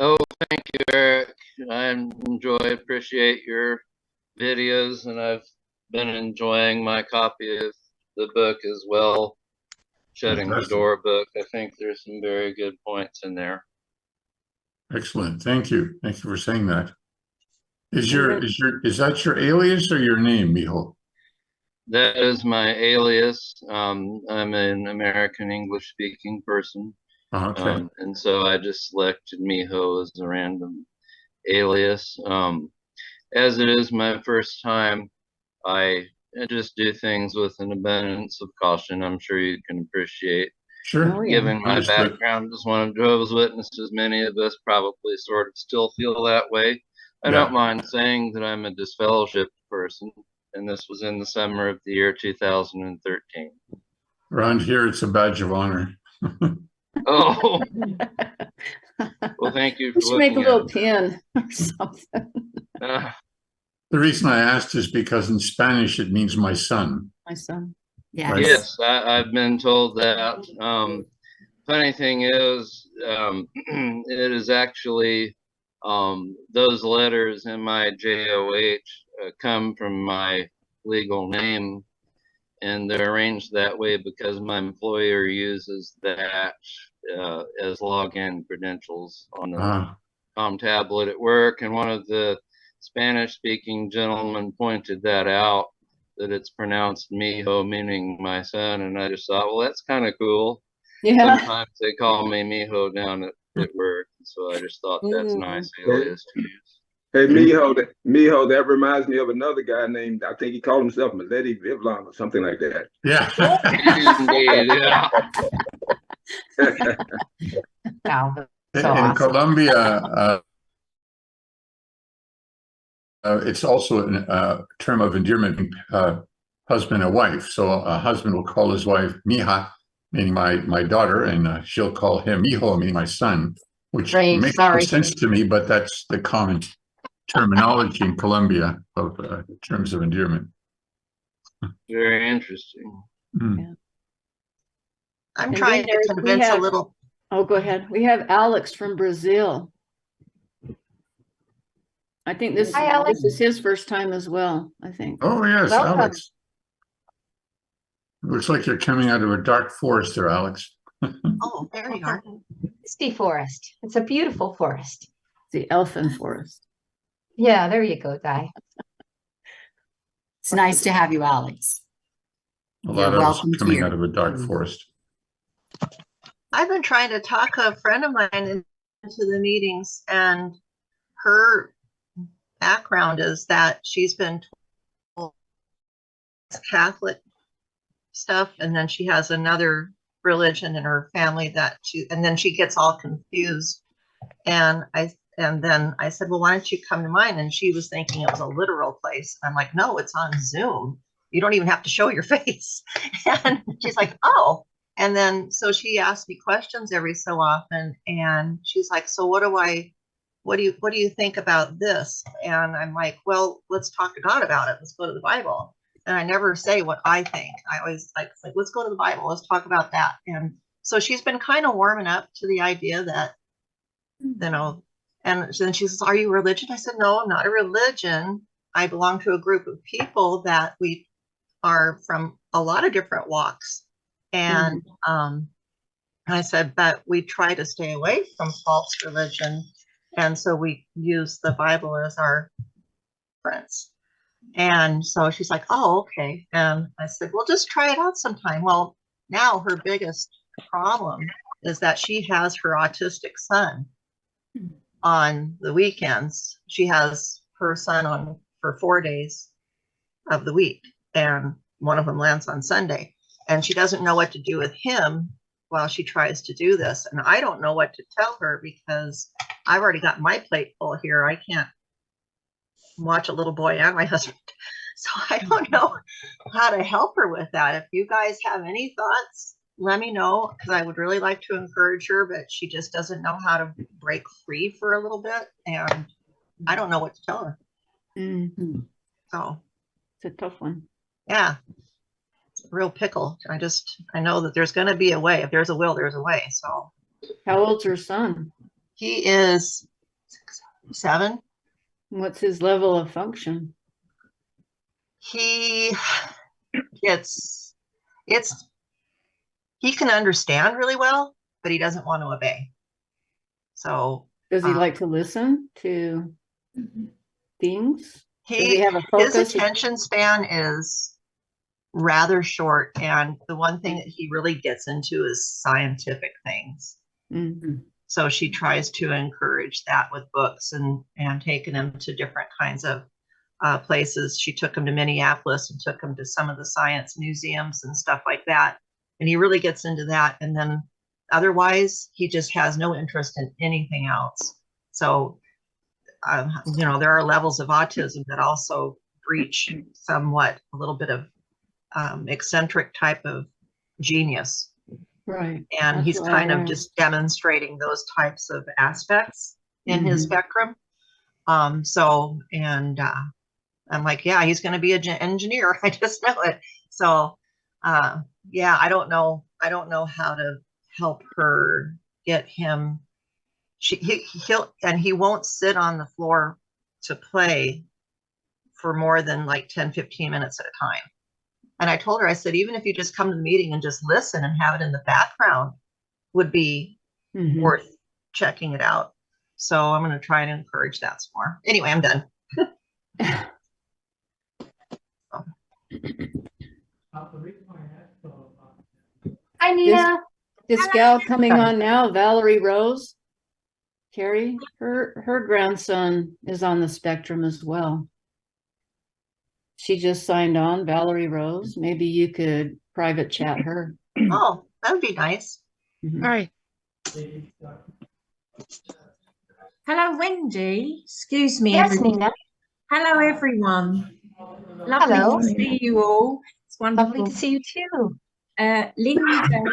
Oh, thank you, Eric. Appreciate your videos, and I've been enjoying my copy of the book as well. Shutting the Fantastic. Door book. I think there's some very good points in there. Excellent. Thank you. Thank you for saying that. Is that your alias or your name, Mijo? That is my alias. I'm an American English speaking person. Okay. And so I just selected Miho as a random alias. As it is my first time, I just do things with an abundance of caution. I'm sure you can appreciate. Sure. Oh, yeah. Given my Understood. background as one of Jehovah's Witnesses, many of us probably sort of still feel that way. I Yeah. don't mind saying that I'm a disfellowshipped person, and this was in the summer of the year 2013. Around here, it's a badge of honor. Oh, well, thank you We for should make a looking little at pin or something. it. The reason I asked is because in Spanish, it means my son. My son. Yes. Right. Yes, I've been told that. Funny thing is, it is actually those letters in my JOH come from my legal name, and they're arranged that way because my employer uses that as login credentials on the Ah, tablet at work. And one of the Spanish-speaking gentlemen pointed that out, that it's pronounced Mijo, meaning my son. And I just thought, well, that's kind of cool. Yeah. Sometimes they call me Mijo down at work, so I just thought that's a nice alias to use. Hey, Mijo, that reminds me of another guy named, I think he called himself Mileti Vivlon or something like that. yeah. Indeed, yeah. Wow, that's so In awesome. Colombia, it's also a term of endearment, husband and wife. So a husband will call his wife Mija, meaning my daughter, and she'll call him Mijo, meaning my son, which Right, makes no sorry. sense to me, but that's the common terminology in Colombia of terms of endearment. Very interesting. Mm. I'm And trying then to we convince a have- little. Oh, go ahead. We have Alex from Brazil. I think this Hi, Alex. is his first time as well, I think. Oh, yes, Welcome. Alex. Looks like you're coming out of a dark forest there, Alex. Oh, there you are. Misty forest. It's a beautiful forest. The elfin forest. Yeah, there you go, Di. It's nice to have you, Alex. A You're lot of us welcome coming here. out of a dark forest. I've been trying to talk a friend of mine into the meetings, and her background is that she's been told Catholic stuff, and then she has another religion in her family and then she gets all confused. And then I said, well, why don't you come to mine? And she was thinking it was a literal place. I'm like, no, it's on Zoom. You don't even have to show your face. And she's like, oh. And then so she asked me questions every so often, and she's like, so what do you think about this? And I'm like, well, let's talk to God about it. Let's go to the Bible. And I never say what I think. I always like, let's go to the Bible. Let's talk about that. And so she's been kind of warming up to the idea that, you know, and then she says, are you religion? I said, no, I'm not a religion. I belong to a group of people that we are from a lot of different walks. And I said, but we try to stay away from false religion. And so we use the Bible as our reference. And so she's like, oh, okay. And I said, well, just try it out sometime. Well, now her biggest problem is that she has her autistic son on the weekends. She has her son on for 4 days of the week, and one of them lands on Sunday. And she doesn't know what to do with him while she tries to do this. And I don't know what to tell her because I've already got my plate full here. I can't watch a little boy and my husband. So I don't know how to help her with that. If you guys have any thoughts, let me know, because I would really like to encourage her, but she just doesn't know how to break free for a little bit. And I don't know what to tell her. Mhm. So It's a tough one. yeah, it's a real pickle. I know that there's going to be a way. If there's a will, there's a way. So How old's her son? he is 7. What's his level of function? He he can understand really well, but he doesn't want to obey. So Does he Uh, like to listen to things? Does he he have a his focus? attention span is rather short, and the one thing that he really gets into is scientific things. Mhm. So she tries to encourage that with books and taking him to different kinds of places. She took him to Minneapolis and took him to some of the science museums and stuff like that. And he really gets into that. And then otherwise, he just has no interest in anything else. So, there are levels of autism that also breach somewhat a little bit of eccentric type of genius. Right. And That's he's what I kind of read. just demonstrating those types of aspects in his Mhm. spectrum. I'm like, yeah, he's going to be an engineer. I just know it. So, yeah, I don't know how to help her get him. He won't sit on the floor to play for more than like 10, 15 minutes at a time. And I told her, I said, even if you just come to the meeting and just listen and have it in the background would be Mhm. worth checking it out. So I'm going to try and encourage that some more. Anyway, I'm done. Hi, This, Nina. this gal coming Sorry. on now, Valerie Rose, Carrie, her grandson is on the spectrum as well. She just signed on, Valerie Rose. Maybe you could private chat her. Oh, that would be nice. Mhm. All right. Hello, Wendy. Excuse me, Yes, everybody. Nina. Hello, everyone. Lovely Hello. to see you all. It's wonderful. Lovely to see you too. Linda,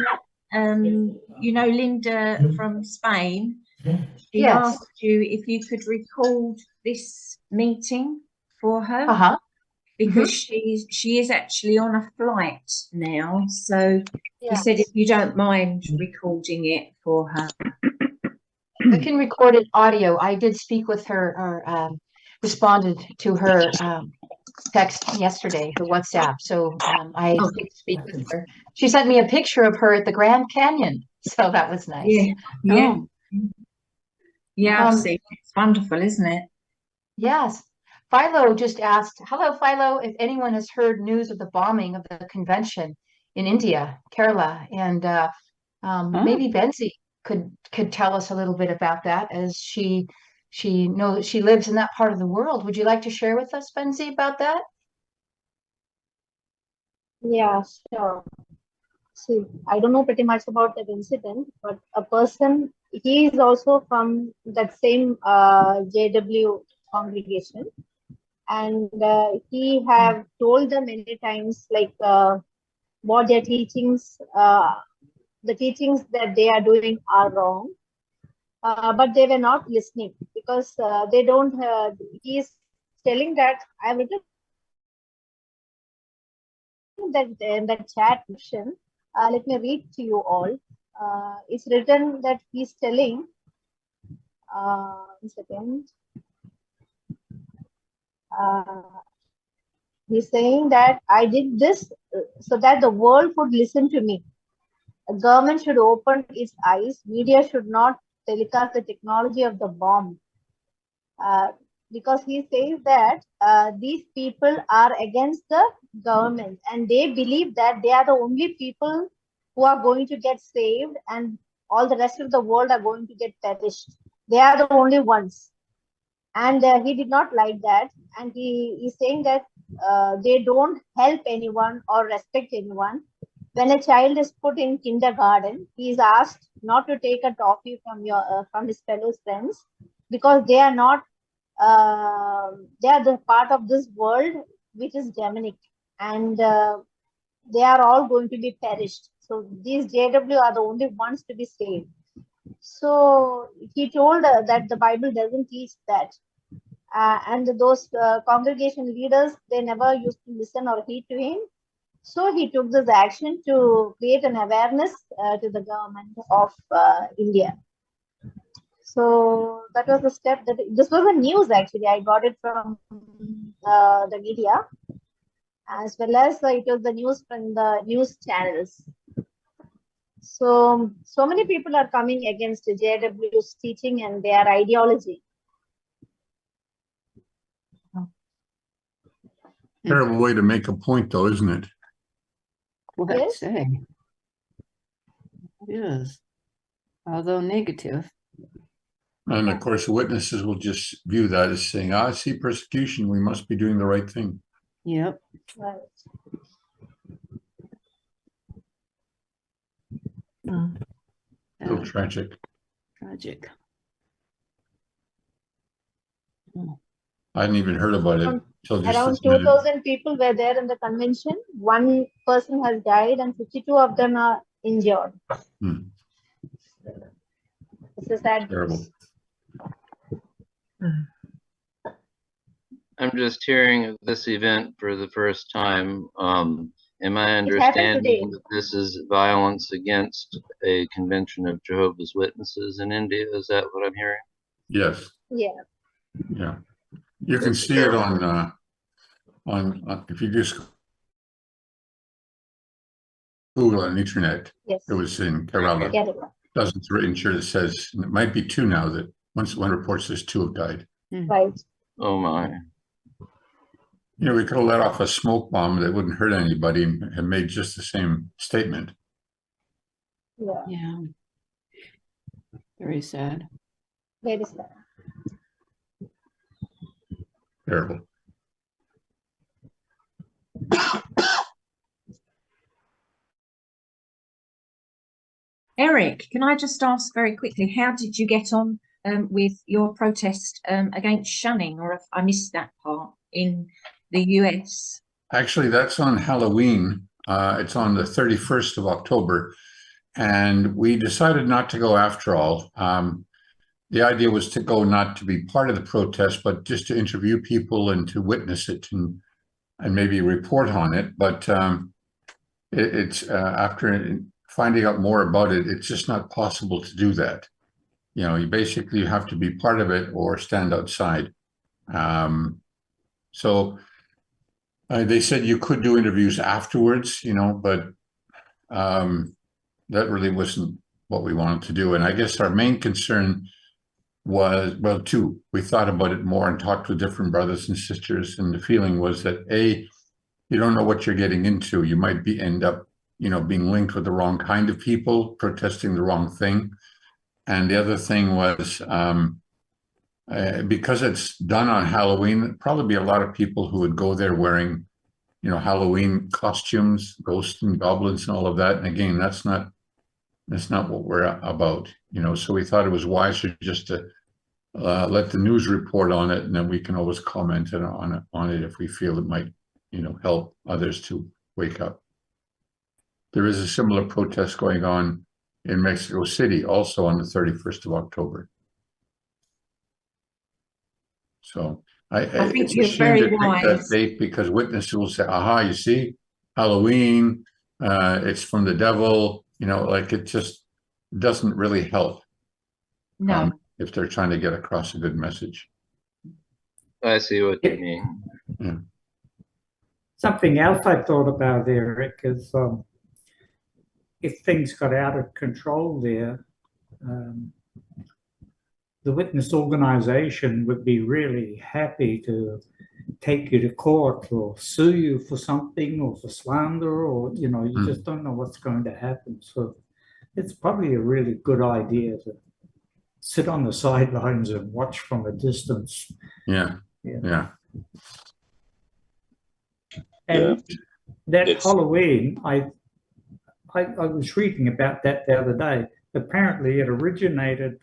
Linda from Spain, she Yes. asked you if you could record this meeting for her Uh-huh. because she is actually on a flight now. So she said if you don't mind recording it for her. I can record it audio. I did speak with her or responded to her text yesterday, her WhatsApp. So I did speak with her. She sent me a picture of her at the Grand Canyon. So that was nice. Yeah, yeah, Oh, yeah. I've seen it. It's wonderful, isn't it? Yes. Philo just asked, hello, Philo, if anyone has heard news of the bombing of the convention in India, Kerala, and maybe Benzie could tell us a little bit about that, as she knows she lives in that part of the world. Would you like to share with us, Benzie, about that? Yeah, sure. See, I don't know pretty much about that incident, but a person, he is also from that same JW congregation, and he have told them many times like what their teachings, the teachings that they are doing are wrong, but they were not listening because they don't. He is telling that I have written that in that chat section. Let me read to you all. It's written that he's telling. 1 second. He's saying that I did this so that the world would listen to me. The government should open its eyes. Media should not telecast the technology of the bomb. Because he says that these people are against the government and they believe that they are the only people who are going to get saved and all the rest of the world are going to get perished. They are the only ones. And he did not like that. And he is saying that they don't help anyone or respect anyone. When a child is put in kindergarten, he is asked not to take a toffee from his fellow friends because they are not they are the part of this world which is demonic, and they are all going to be perished. So these JW are the only ones to be saved. So he told that the Bible doesn't teach that. And those congregation leaders, they never used to listen or heed to him. So he took this action to create an awareness to the government of India. So that was the step that this was a news actually. I got it from the media, as well as it was the news from the news channels. So many people are coming against JW's teaching and their ideology. Terrible way to make a point, though, isn't it? What I Yes. say? It is, although negative. And of course, witnesses will just view that as saying, "I see persecution. We must be doing the right thing." Yep. Right. So tragic. Tragic. I hadn't even heard about it until just Around this minute. 2,000 people were there in the convention. One person has died and 52 of them are injured. Hmm. This is sad. Terrible. I'm just hearing of this event for the first time. Am I happened understanding today. that this is violence against a convention of Jehovah's Witnesses in India? Is that what I'm hearing? Yes. Yeah. Yeah. You can see it on if you just Google on the internet. Yes. It was in Kerala. Kerala. Dozens written sure it says, and it might be two now, that one report says 2 have died. Right. Oh my. You know, we could have let off a smoke bomb that wouldn't hurt anybody and made just the same statement. Yeah. Yeah. Very sad. Very sad. Terrible. Eric, can I just ask very quickly, how did you get on with your protest against shunning, or if I missed that part, in the US? Actually, that's on Halloween. It's on the 31st of October. And we decided not to go after all. The idea was to go not to be part of the protest, but just to interview people and to witness it and maybe report on it. But it's after finding out more about it, it's just not possible to do that. You know, you basically have to be part of it or stand outside. So they said you could do interviews afterwards, you know, but that really wasn't what we wanted to do. And I guess our main concern was, well, two. We thought about it more and talked with different brothers and sisters, and the feeling was that you don't know what you're getting into. You might end up, you know, being linked with the wrong kind of people, protesting the wrong thing. And the other thing was, because it's done on Halloween, there'd probably be a lot of people who would go there wearing, you know, Halloween costumes, ghosts and goblins and all of that. And again, that's not what we're about, you know. So we thought it was wiser just to let the news report on it, and then we can always comment on it if we feel it might, you know, help others to wake up. There is a similar protest going on in Mexico City, also on the 31st of October. So I think it's you're a shame very to pick that wise. date, because witnesses will say, aha, you see, Halloween, it's from the devil, you know, like it just doesn't really help. No. If they're trying to get across a good message. I see what you mean. Yeah. Something else I thought about, Eric, is if things got out of control there, the witness organization would be really happy to take you to court or sue you for something, or for slander, or, you know, you just don't know what's going to happen. So it's probably a really good idea to sit on the sidelines and watch from a distance. Yeah. And that It's- Halloween, I was reading about that the other day. Apparently it originated,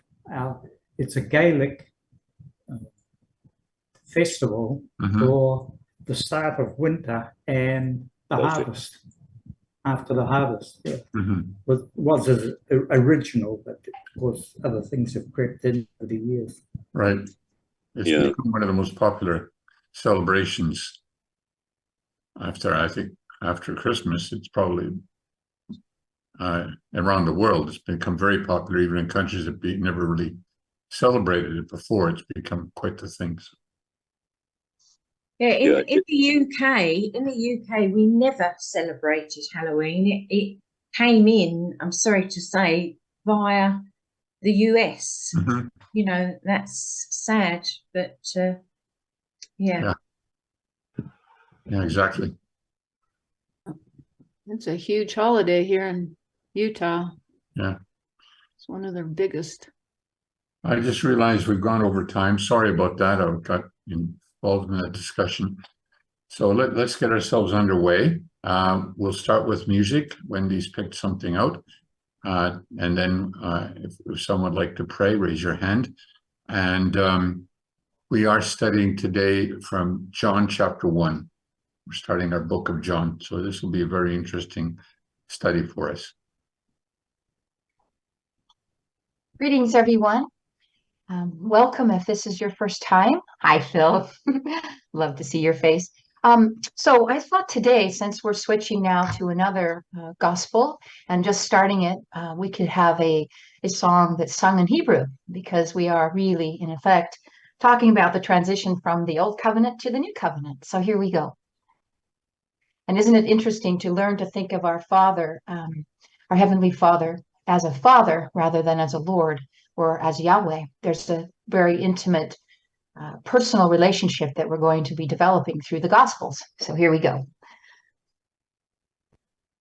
it's a Gaelic festival for the start of winter and the Perfect. harvest. After the harvest, yeah. Mhm. Was original, but of course other things have crept in over the years. Right. It's Yeah. become one of the most popular celebrations after Christmas. It's probably around the world. It's become very popular, even in countries that never really celebrated it before. It's become quite the thing. So, Yeah, Yeah, in the UK, we never celebrated Halloween. It came in, I'm sorry to say, via the US. mhm. You know, that's sad, but yeah. Yeah, exactly. It's a huge holiday here in Utah. Yeah. It's one of their biggest. I just realized we've gone over time. Sorry about that. I got involved in that discussion. So let's get ourselves underway. We'll start with music. Wendy's picked something out. And then if someone would like to pray, raise your hand. And we are studying today from John chapter 1. We're starting our book of John. So this will be a very interesting study for us. Greetings, everyone. Welcome if this is your first time. Hi, Phil. Love to see your face. So I thought today, since we're switching now to another gospel and just starting it, we could have a song that's sung in Hebrew, because we are really, in effect, talking about the transition from the Old Covenant to the New Covenant. So here we go. And isn't it interesting to learn to think of our Father, our Heavenly Father, as a Father rather than as a Lord or as Yahweh? There's a very intimate personal relationship that we're going to be developing through the Gospels. So here we go.